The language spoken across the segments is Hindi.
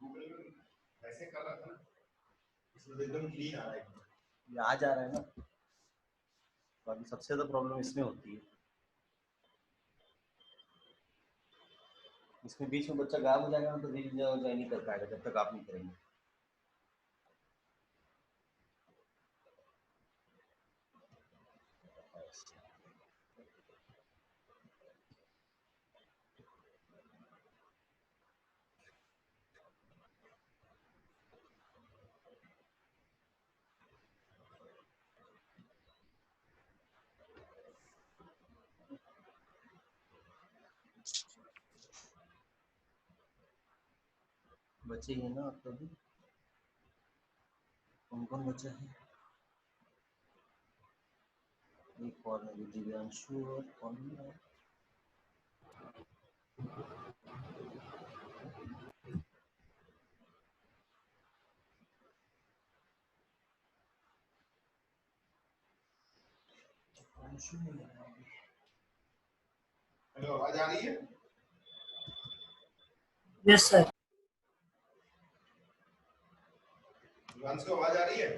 गूगल में ऐसे कर रहा था, इसमें तो एकदम क्लीन आ रहा है, ये आ जा रहा है ना। बाकी सबसे ज़्यादा प्रॉब्लम इसमें होती है, इसमें बीच में बच्चा गायब हो जाएगा ना, तो रील ज्वाइन नहीं कर पाएगा जब तक आप नहीं करेंगे। बच्चे ही है ना आप लोग, कौन कौन बच्चा है? एक और है दिव्यांशु, और कौन है? हेलो, आवाज आ रही है? Yes sir. दिव्यांश को आवाज आ रही है?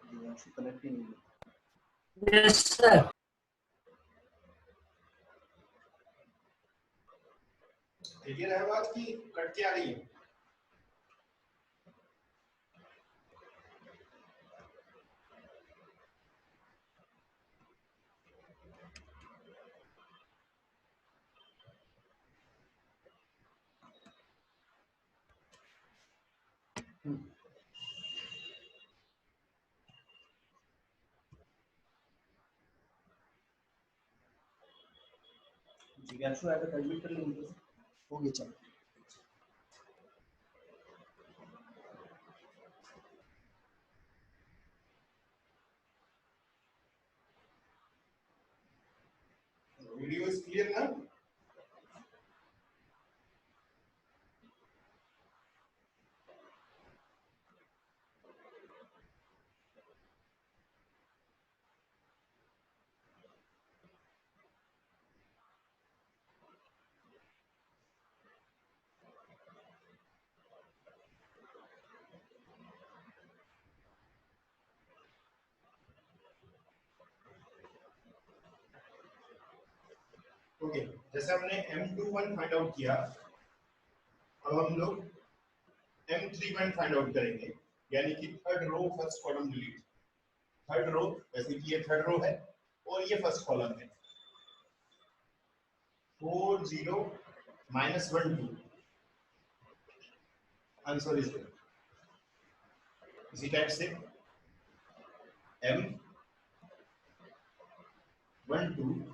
दिव्यांशु कनेक्ट ही नहीं है। Yes sir. क्लियर है बात की कट के आ रही है? दिव्यांशु आकर कंप्लीट कर लेंगे, हो गया चलो। वीडियो इज क्लियर ना? ओके, जैसे हमने M21 फाइंड आउट किया, अब हम लोग M31 फाइंड आउट करेंगे, यानी कि third row first column delete. Third row, जैसे कि ये थर्ड रो है और ये फर्स्ट कॉलम है, 4 0 -1 2, आंसर इज देयर। इसी टाइप से M12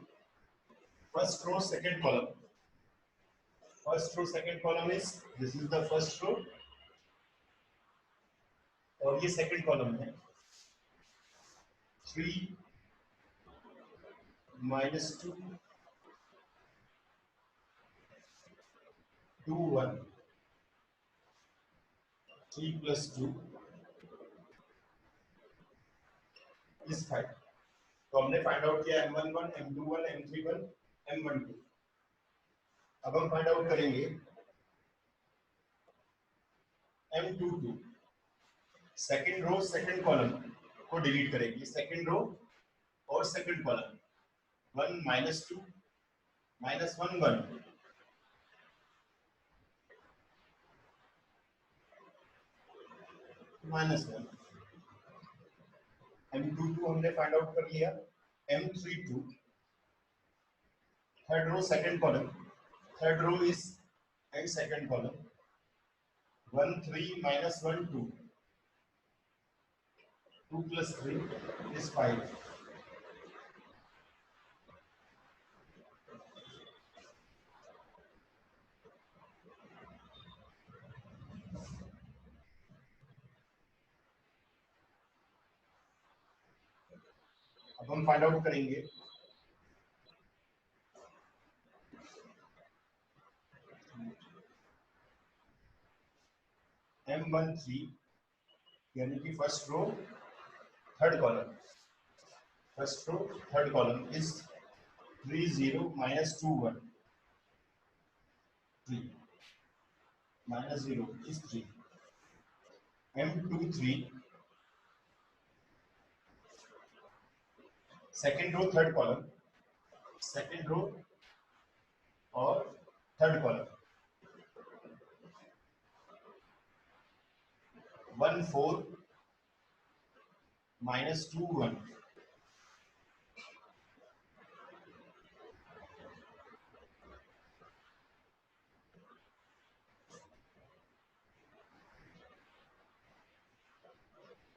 first row second column, first row second column is, this is the first row और ये second column है, 3 -2 2 1, 3 + 2 is 5। तो हमने फाइंड आउट किया M11, M21, M31, M12। अब हम फाइंड आउट करेंगे M22, second row second column को डिलीट करेंगे, सेकेंड रो और सेकेंड कॉलम, 1 -2 -1 1 -1। M22 हमने फाइंड आउट कर लिया। M32 third row second column, third row is and second column, 1 3 -1 2, 2 + 3 is 5। अब हम फाइंड आउट करेंगे M13, यानी कि first row third column, first row third column is 3 0 -2 1, 3 -0 is 3। M23 second row third column, second row और थर्ड कॉलम 1 4 -2 1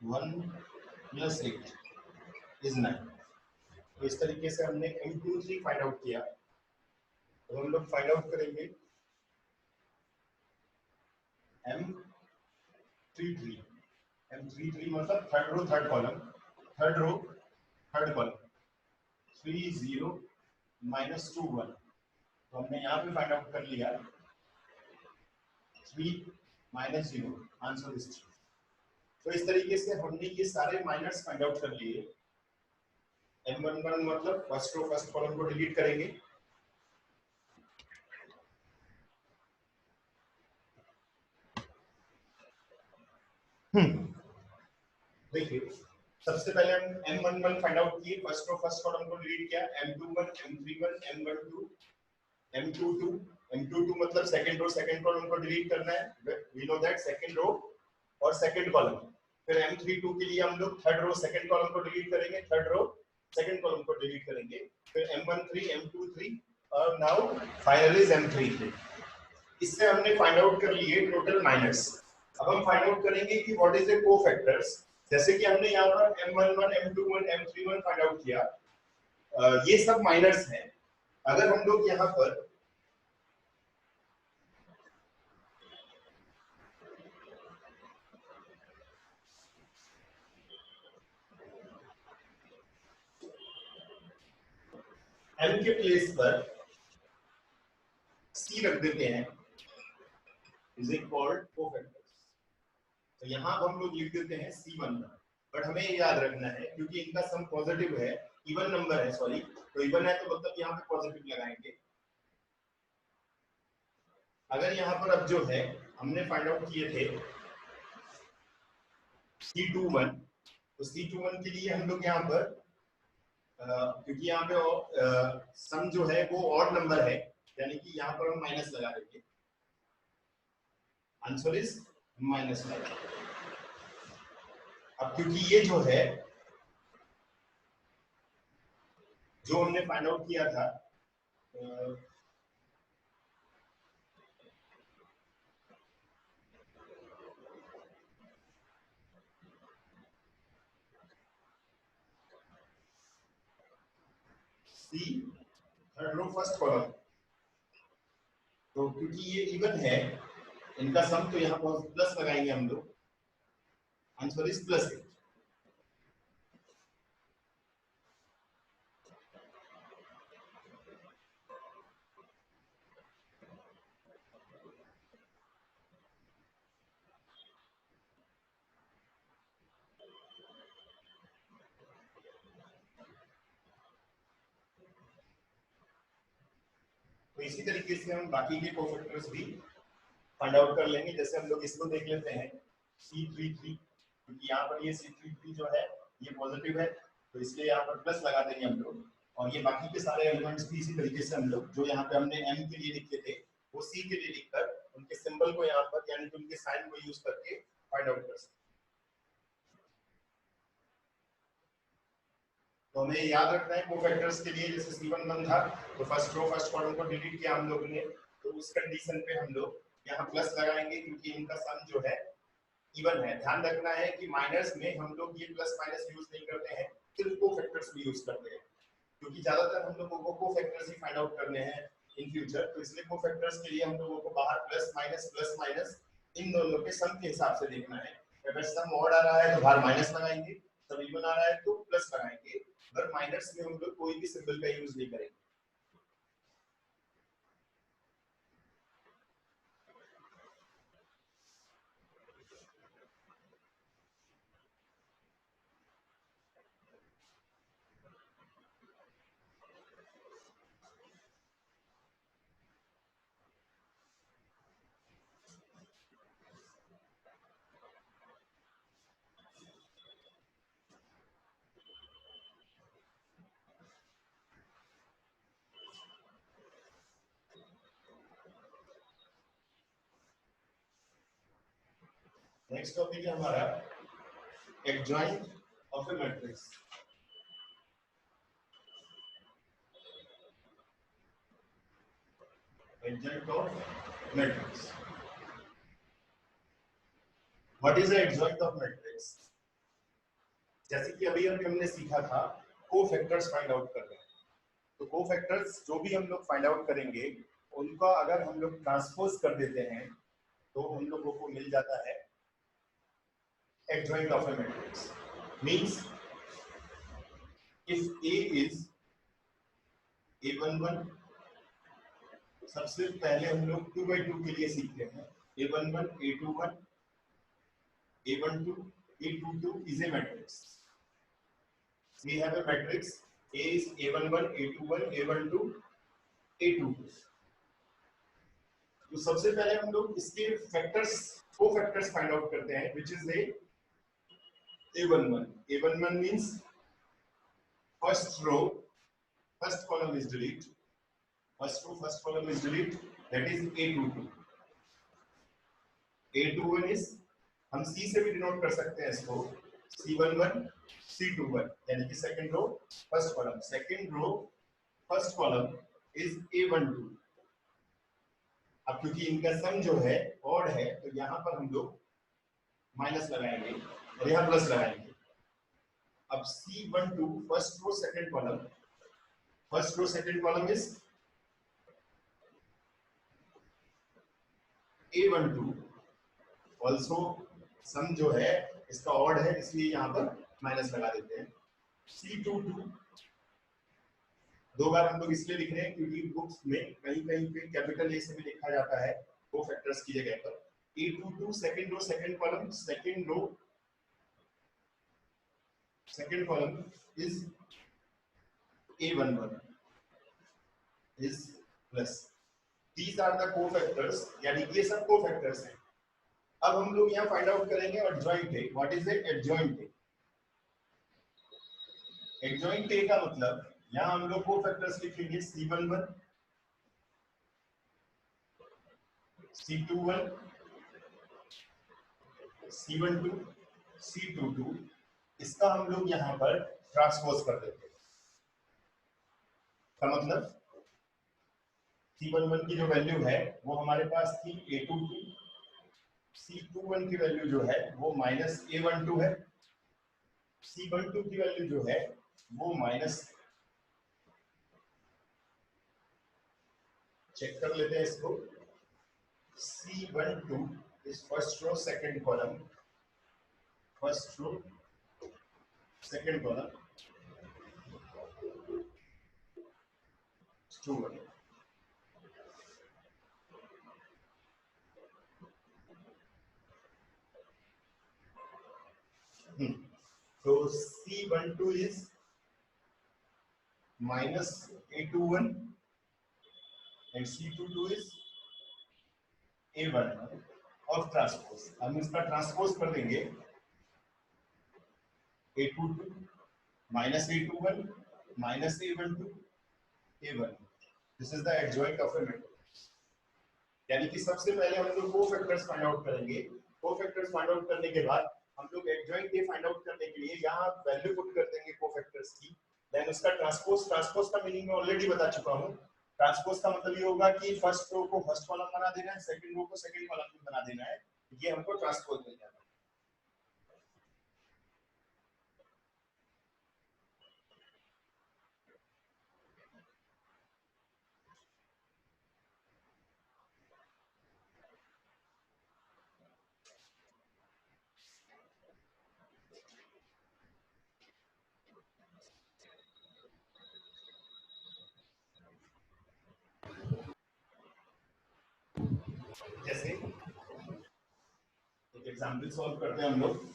1 + 8 इज 9। तो इस तरीके से हमने M23 फाइंड आउट किया। तो हम लोग फाइंड आउट करेंगे M33, M33 मतलब third row third column, third row third column 3 0 -2 1। तो हमने यहाँ पे फाइंड आउट कर लिया 3 -0, आंसर इज 3। तो इस तरीके से हमने ये सारे माइनर्स फाइंड आउट कर लिए। M11 मतलब फर्स्ट रो फर्स्ट कॉलम को डिलीट करेंगे, देखिए सबसे पहले हम M11 फाइंड आउट किए, फर्स्ट रो फर्स्ट कॉलम को डिलीट किया, M21 M31 M12 M22 M22 मतलब सेकंड रो सेकंड कॉलम को डिलीट करना है, we know that second row और सेकंड कॉलम। फिर M32 के लिए हम लोग थर्ड रो सेकंड कॉलम को डिलीट करेंगे, थर्ड रो सेकंड कॉलम को डिलीट करेंगे, फिर M13 M23 और नाउ फाइनली इज M33। इससे हमने फाइंड आउट कर लिए टोटल माइनस। अब हम फाइंड आउट करेंगे कि व्हाट इज द कोफैक्टर्स। जैसे कि हमने यहाँ पर M11 M21 M31 find out किया, ये सब माइनर्स हैं। अगर हम लोग यहाँ पर M के प्लेस पर C रख देते हैं, इज इट कॉल्ड कोफैक्टर्स। तो यहाँ हम लोग लिख देते हैं C1, बट हमें ये याद रखना है क्योंकि इनका सम पॉजिटिव है, इवन नंबर है, सॉरी, तो इवन है तो मतलब यहाँ पे पॉजिटिव लगाएंगे। अगर यहाँ पर अब जो है हमने फाइंड आउट किए थे C21, तो C21 के लिए हम लोग यहाँ पर क्योंकि यहाँ पे सम जो है वो ऑड नंबर है, यानी कि यहाँ पर हम माइनस लगा देंगे, आंसर इज -9। अब क्योंकि ये जो है जो हमने फाइंड आउट किया था सी थर्ड रो फर्स्ट कॉलम, तो क्योंकि ये इवन है इनका सम, तो यहाँ पर प्लस लगाएंगे हम लोग, आंसर इज +8। तो इसी तरीके से हम बाकी के कोफैक्टर्स भी फाइंड आउट कर लेंगे। जैसे हम लोग इसको देख लेते हैं C33, क्योंकि यहाँ पर ये C33 जो है ये पॉजिटिव है, तो इसलिए यहाँ पर प्लस लगा देंगे हम लोग। और ये बाकी के सारे एलिमेंट्स भी इसी तरीके से हम लोग जो यहाँ पे हमने M के लिए लिखे थे वो C के लिए लिखकर उनके सिंबल को यहाँ पर यानी कि उनके साइन को यूज करके फाइंड आउट कर सकते हैं। तो हमें याद रखना है कोफैक्टर्स के लिए, जैसे C11 था तो फर्स्ट रो फर्स्ट कॉलम को डिलीट किया हम लोगों ने, तो उस कंडीशन पे हम लोग यहाँ प्लस लगाएंगे क्योंकि इनका सम जो है इवन है। ध्यान रखना है कि माइनर्स में हम लोग ये प्लस माइनस यूज नहीं करते हैं, सिर्फ कोफैक्टर्स भी यूज करते हैं, क्योंकि ज्यादातर हम लोगों को कोफैक्टर्स ही फाइंड आउट करने हैं इन फ्यूचर। तो इसलिए कोफैक्टर्स के लिए हम लोगों को बाहर प्लस माइनस इन दोनों के सम के हिसाब से देखना है। अगर सम ऑड आ रहा है तो बाहर माइनस लगाएंगे, सब इवन आ रहा है तो प्लस लगाएंगे, अगर माइनस में हम लोग कोई भी सिंबल का यूज नहीं करेंगे। नेक्स्ट टॉपिक है हमारा adjoint of A matrix. Adjoint of matrix, what is the adjoint of matrix? जैसे कि अभी हमने सीखा था कोफैक्टर्स फाइंड आउट करना है, तो कोफैक्टर्स जो भी हम लोग फाइंड आउट करेंगे उनका अगर हम लोग ट्रांसपोज कर देते हैं तो हम लोगों को मिल जाता है adjoint of a matrix. Means if A is A11, सबसे पहले हम लोग 2 by 2 के लिए सीखते हैं। A11, A21, A12, A22 is a matrix. We have a matrix A is A11, A21, A12, A22. तो सबसे पहले हम लोग इसके फैक्टर्स को-फैक्टर्स फाइंड आउट करते हैं, which is A11. A11 means first row, first column is delete. First row, first column is delete. That is A22. A21 is हम C से भी डिनोट कर सकते हैं इसको, C11, C21, यानी कि second row first column, second row first column is A12. अब क्योंकि इनका सम जो है ऑड है तो यहाँ पर हम लोग माइनस लगाएंगे और यहाँ प्लस लगाएंगे। अब C12 first row second column, first row second column is A12, also sum जो है इसका ऑड है इसलिए यहाँ पर माइनस लगा देते हैं। C22 दो बार हम लोग इसलिए लिख रहे हैं क्योंकि बुक्स में कहीं कहीं पे कैपिटल ए से भी लिखा जाता है वो फैक्टर्स की जगह पर। A22 second row second column, second row second column is A11 is plus. These are the co-factors, यानी ये सब co-factors हैं। अब हम लोग यहाँ फाइंड आउट करेंगे adjoint A. What is it? Adjoint A. Adjoint A का मतलब यहाँ हम लोग को-फैक्टर्स लिखेंगे C11, C21, C12, C22। इसका हम लोग यहाँ पर ट्रांसपोज कर देते हैं। का मतलब C11 की जो वैल्यू है वो हमारे पास थी A22, C21 की वैल्यू जो है वो माइनस A12 है, C12 की वैल्यू जो है वो माइनस, चेक कर लेते हैं इसको, C12 is first row second column, first row second column, student. तो C12 is minus A21 and C22 is A11 of transpose. हम इसका ट्रांसपोज कर देंगे A22 minus A21 minus A12 A1। This is the adjoint of A matrix. यानी कि सबसे पहले हम लोग को-फैक्टर्स फाइंड आउट करेंगे। को-फैक्टर्स फाइंड आउट करने के बाद हम लोग एडजॉइंट ए फाइंड आउट करने के लिए यहाँ वैल्यू पुट कर देंगे को-फैक्टर्स की, देन उसका ट्रांसपोज। ट्रांसपोज का मीनिंग मैं ऑलरेडी बता चुका हूँ। ट्रांसपोज का मतलब ये होगा कि फर्स्ट रो को फर्स्ट कॉलम बना देना है, सेकंड रो को सेकंड कॉलम में बना देना है, ये हमको ट्रांसपोज मिल जाता है। जैसे एक एग्जांपल सॉल्व करते हैं हम लोग।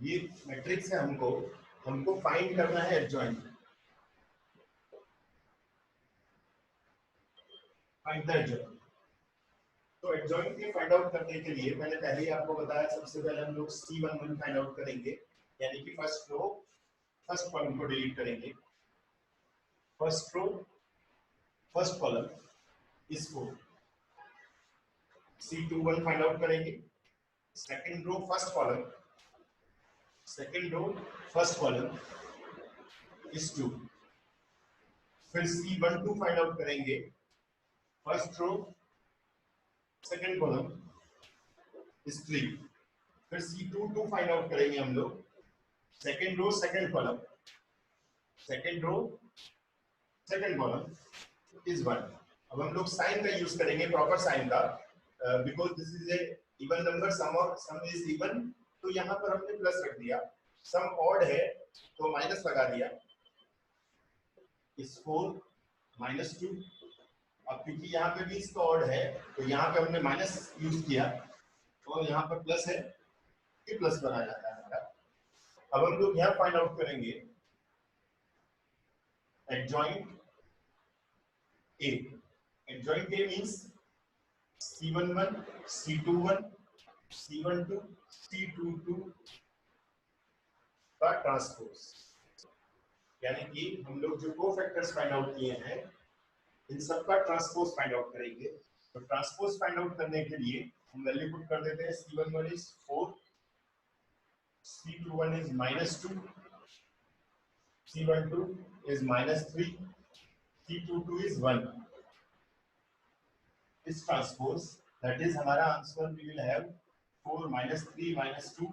ये मैट्रिक्स है, हमको फाइंड करना है एडजॉइंट। Find the adjoint. तो एडजॉइंट के फाइंड आउट करने के लिए मैंने पहले ही आपको बताया, सबसे पहले हम लोग C11 फाइंड आउट करेंगे, यानी कि फर्स्ट रो फर्स्ट कॉलम को डिलीट करेंगे। First row first column is 4। C21 find out करेंगे, second row first column, second row first column is 2। फिर C12 फाइंड आउट करेंगे, first row second column is 3। फिर C22 फाइंड आउट करेंगे हम लोग, second row second column, second row second column is 1। अब हम लोग साइन का यूज करेंगे, प्रॉपर साइन का, because this is a even number, some is even, तो यहाँ पर हमने प्लस रख दिया। सम ऑड है तो माइनस लगा दिया, इस 4 -2। अब क्योंकि यहाँ पे भी इसका ऑड है तो यहाँ पे हमने माइनस यूज किया, और यहाँ पर प्लस है कि प्लस बना जाता है हमारा। अब हम लोग यहाँ फाइंड आउट करेंगे adjoint A। Adjoint A means C11 C21 C12 C22 का ट्रांसपोज, यानी कि हम लोग जो कोफैक्टर्स फाइंड आउट किए हैं इन सब का ट्रांसपोज फाइंड आउट करेंगे। तो ट्रांसपोज फाइंड आउट करने के लिए हम वैल्यू पुट कर देते हैं। C11 is 4, C21 is -2, C12 is -3, C22 is 1. This transpose, that is हमारा answer we will have 4 -3 -2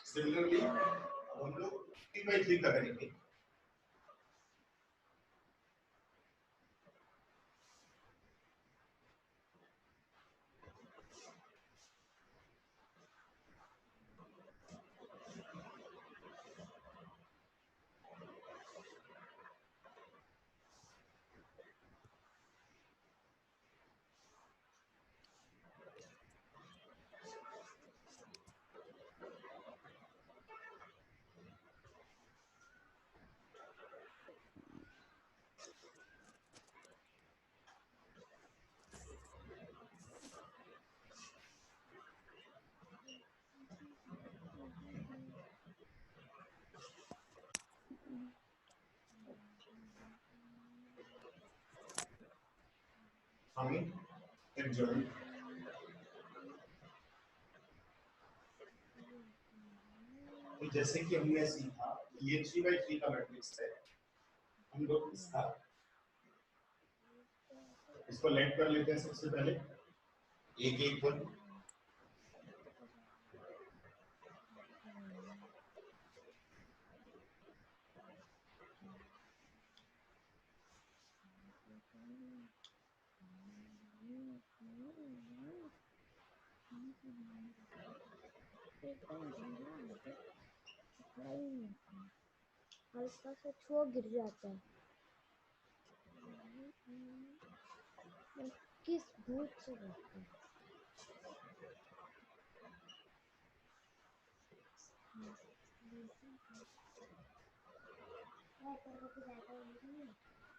Similarly, हम लोग 3/3 का करेंगे। हमें एडजॉइंट तो जैसे कि हमने सीखा ये 3/3 का मैट्रिक्स है, हम लोग इसको लेट कर लेते हैं। सबसे पहले 1 1 1 हल्का सा छुआ गिर जाता है। किस भूत से डरते हो?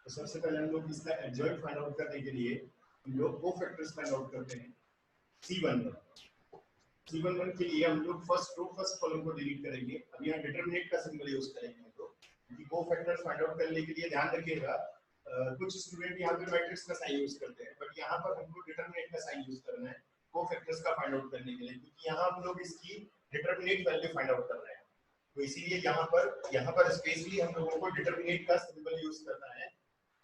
तो सबसे पहले हम लोग इसका एडजॉइंट फाइंड आउट करने के लिए हम लोग कोफैक्टर्स फाइंड आउट करते हैं C11 C11 के लिए हम लोग फर्स्ट रो फर्स्ट कॉलम को डिलीट करेंगे। अब यहाँ डिटरमिनेट का सिंबल यूज करेंगे हम लोग, क्योंकि कोफैक्टर्स फाइंड आउट करने के लिए ध्यान रखिएगा कुछ स्टूडेंट यहाँ पे मैट्रिक्स का साइन यूज करते हैं, बट यहाँ पर हमको डिटरमिनेट का साइन यूज करना है कोफैक्टर्स का फाइंड आउट करने के लिए, क्योंकि यहाँ हम लोग इसकी डिटरमिनेट वैल्यू फाइंड आउट कर रहे हैं। तो इसीलिए यहाँ पर स्पेशली हम लोगों को डिटरमिनेट का सिंबल यूज करना है।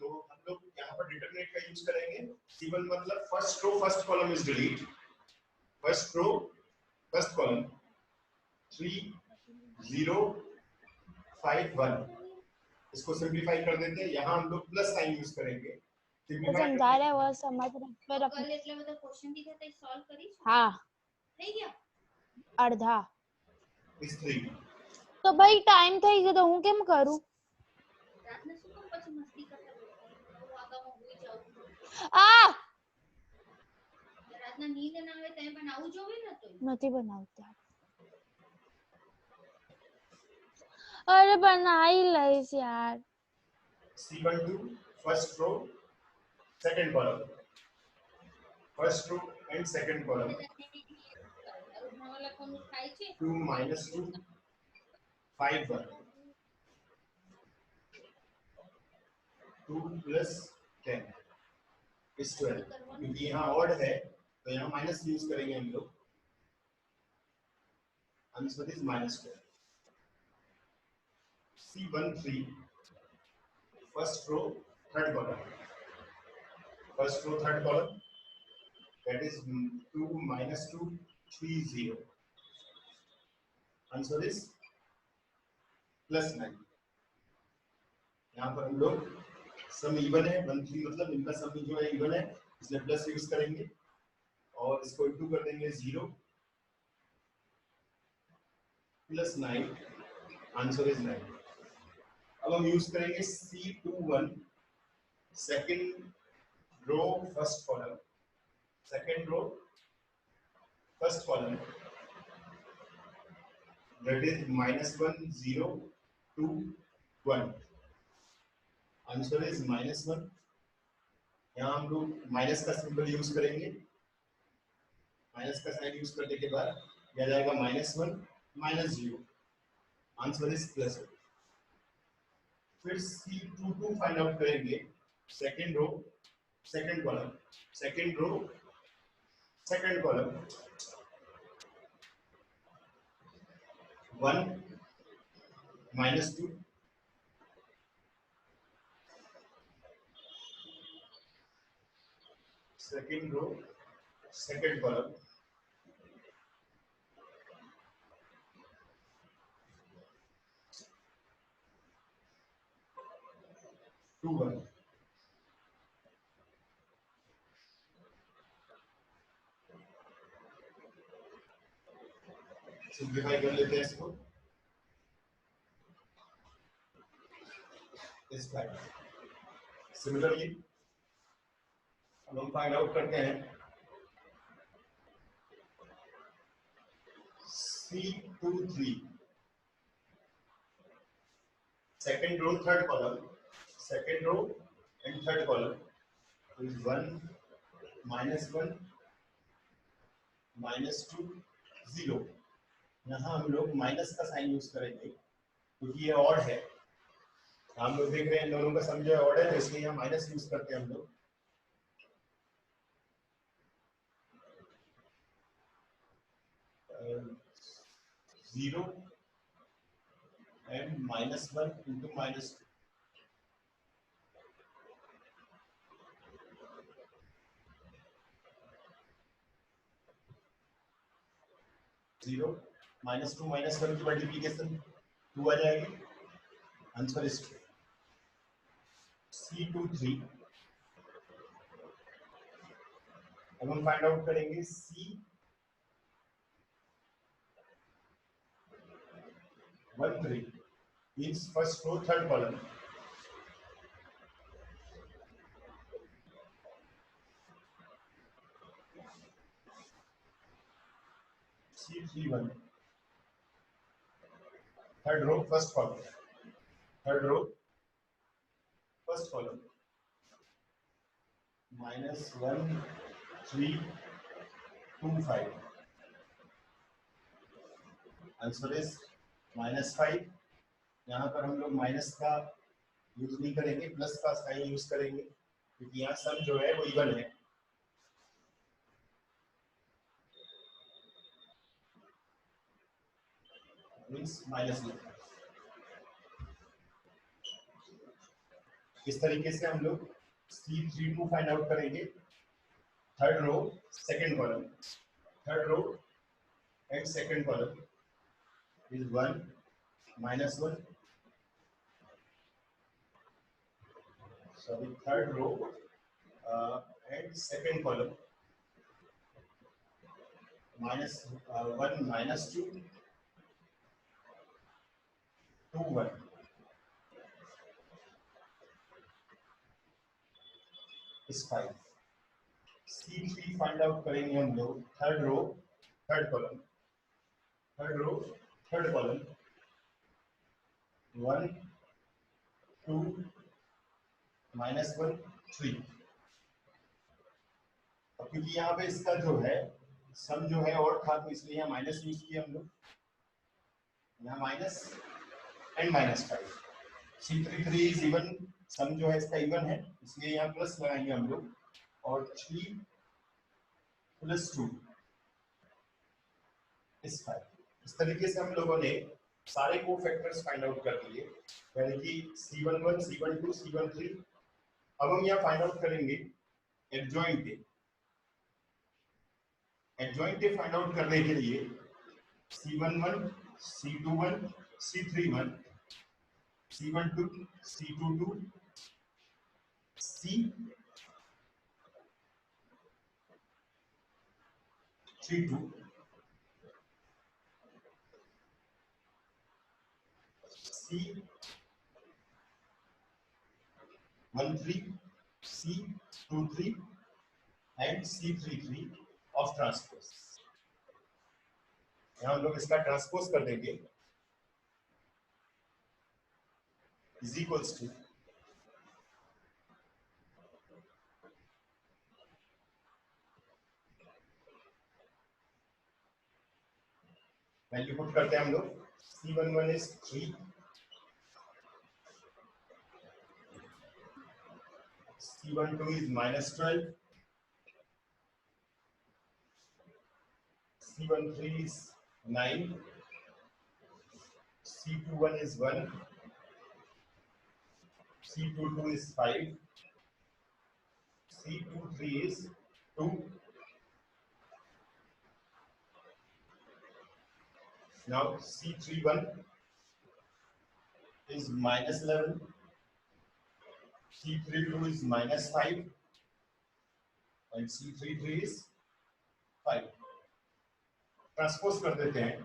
तो हम लोग यहाँ पर डिटरमिनेट का यूज करेंगे। C1 मतलब first row first column is delete, first row first column 3 0 5 1। इसको सिंपलीफाई कर देते हैं, यहाँ हम लोग प्लस साइन यूज करेंगे। वो समझा रहे वो समझ रहे फिर कल એટલે બધા ક્વેશ્ચન દીધા તે સોલ્વ કરી છે हाँ થઈ ગયા अर्धा इस 3 तो भाई टाइम થઈ ગયો તો હું કેમ કરું રાતના શું કામ પછી મસ્તી કરતા બેઠા હું આગામાં હોઈ જાઉં આ રાતના નીંદ ના આવે તો પણ આવું જોવે ને તો નથી બનાવતા अरे बना ही लईस यार C12 first row second column, first row and second column, ભણવા લખવાનું થાય છે 2 minus 2 5 1, 2 plus 10 is 12। क्योंकि यहाँ ऑड है तो यहाँ माइनस यूज करेंगे हम लोग, answer is -12। C13 first row third column, first row third column, that is 2 minus 2 3 0, answer is +9। यहाँ पर हम लोग सम इवन है 1 3 मतलब इनका सम जो है इवन है, इसलिए प्लस यूज करेंगे और इसको इनटू कर देंगे 0 +9, आंसर इज 9। अब हम यूज करेंगे C21 second row first column, second row first column, that is -1 0 2 1, answer is -1। यहाँ हम लोग माइनस का सिंबल यूज करेंगे, माइनस का साइन यूज करने के बाद यह जाएगा -1 -0, आंसर इज +1। फिर C22 फाइंड आउट करेंगे, second row second column, second row second column 1 -2 second row second column 2 1। Simplify कर लेते हैं इसको, इस टाइप। सिमिलरली अब हम फाइंड आउट करते हैं C23 second row third column, second row and third column is 1 -1 -2 0। यहाँ हम लोग माइनस का साइन यूज करेंगे क्योंकि ये ऑड है, हम लोग देख रहे हैं दोनों का सम जो है ऑड है, तो इसलिए यहाँ माइनस यूज करते हैं हम लोग। जीरो एंड -1 इंटू -2, जीरो -2 -1 की मल्टीप्लीकेशन 2 आ जाएगी, आंसर इज 2। C23 अब हम फाइंड आउट करेंगे C13 means first row third column, C31, third row, first column, third row, first column, -1 3 2 5. Answer is -5. यहाँ पर हम लोग माइनस का यूज नहीं करेंगे, प्लस का साइन यूज करेंगे क्योंकि यहाँ सम जो है वो इवन है. मींस माइनस लिखा. इस तरीके से हम लोग C32 फाइंड आउट करेंगे. Third row, second column, third row and second column is 1 -1. Sorry, third row and second column -1 -2 2 1 is 5. C3 find out करेंगे हम लोग. Third row, third column, third row, third column 1 2 -1 3. अब क्योंकि यहाँ पे इसका जो है सम जो है और था तो इसलिए यहाँ माइनस यूज किया हम लोग. यहाँ minus and -5. C33 is even, sum जो है इसका इवन है इसलिए यहाँ प्लस लगाएंगे हम लोग. और 3 + 2 is 5. इस तरीके से हम लोगों ने सारे कोफैक्टर्स फाइंड आउट कर लिए, यानी कि C11, C12, C13. अब हम यहाँ फाइंड आउट करेंगे एडजॉइंट के. एडजॉइंट के फाइंड आउट करने के लिए C11, C21, C31, C12, C22, C32, C13, C23 and C33 of transpose. यहाँ हम लोग इसका ट्रांसपोज कर देंगे. Is equals to value put करते हैं हम लोग. C11 is 3, C12 is -12, C13 is 9, C21 is 1, C22 is 5, C23 is 2. Now C31 is -11, C32 is -5 and C33 is 5. Transpose कर देते हैं,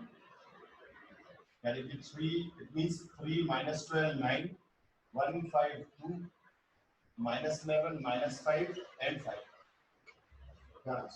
यानी कि 3, it means 3 -12 9, 1 5 2, -11 -5 and 5. Yes.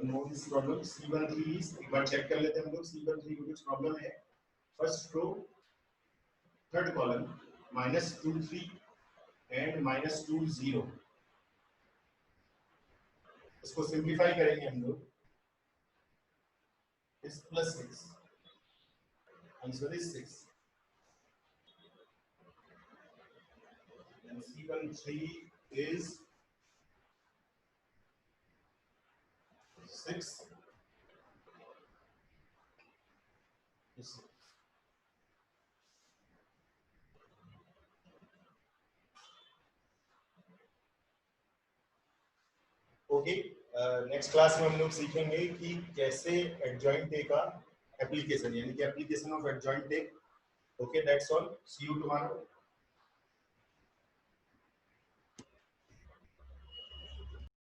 No this problem. C13 is, एक बार चेक कर लेते हैं हम लोग. C13 को कुछ प्रॉब्लम है. First row, third column -2 3 and -2 0. इसको सिंप्लीफाई करेंगे हम लोग. इस +6, answer is 6. and C13 is 6. Okay, next class में हम लोग सीखेंगे कि कैसे एडजॉइंट टे का एप्लीकेशन, यानी कि एप्लीकेशन ऑफ एडजॉइंट टे. Okay, that's all. See you tomorrow.